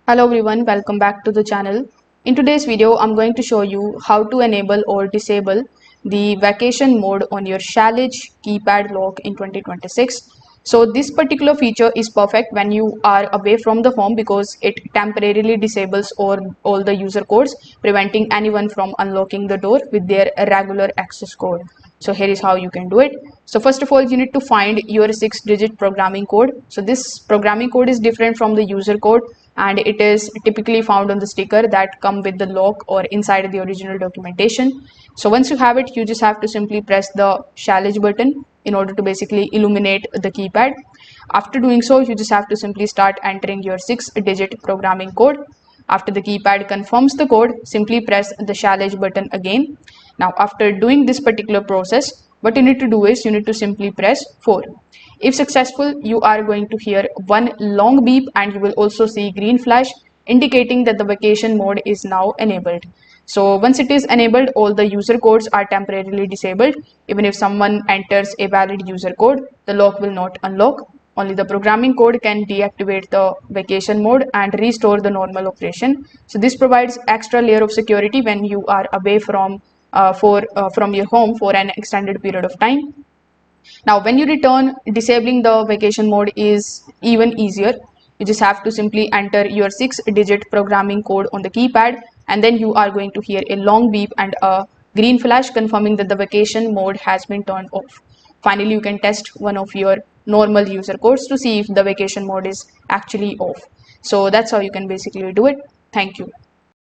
Hello everyone, welcome back to the channel. In today's video, I'm going to show you how to enable or disable the vacation mode on your Schlage keypad lock in 2026. So this particular feature is perfect when you are away from the home because it temporarily disables all the user codes, preventing anyone from unlocking the door with their regular access code. So here is how you can do it. So first of all, you need to find your 6-digit programming code. So this programming code is different from the user code, and it is typically found on the sticker that come with the lock or inside the original documentation. So once you have it, you just have to simply press the Schlage button in order to basically illuminate the keypad. After doing so, you just have to simply start entering your 6-digit programming code. After the keypad confirms the code, simply press the Schlage button again. Now, after doing this particular process, what you need to do is you need to simply press 4. If successful, you are going to hear one long beep and you will also see green flash indicating that the vacation mode is now enabled. So once it is enabled, all the user codes are temporarily disabled. Even if someone enters a valid user code, the lock will not unlock. Only the programming code can deactivate the vacation mode and restore the normal operation. So this provides extra layer of security when you are away from your home for an extended period of time. Now, when you return, disabling the vacation mode is even easier. You just have to simply enter your 6-digit programming code on the keypad, and then you are going to hear a long beep and a green flash confirming that the vacation mode has been turned off. Finally, you can test one of your normal user codes to see if the vacation mode is actually off. So that's how you can basically do it. Thank you.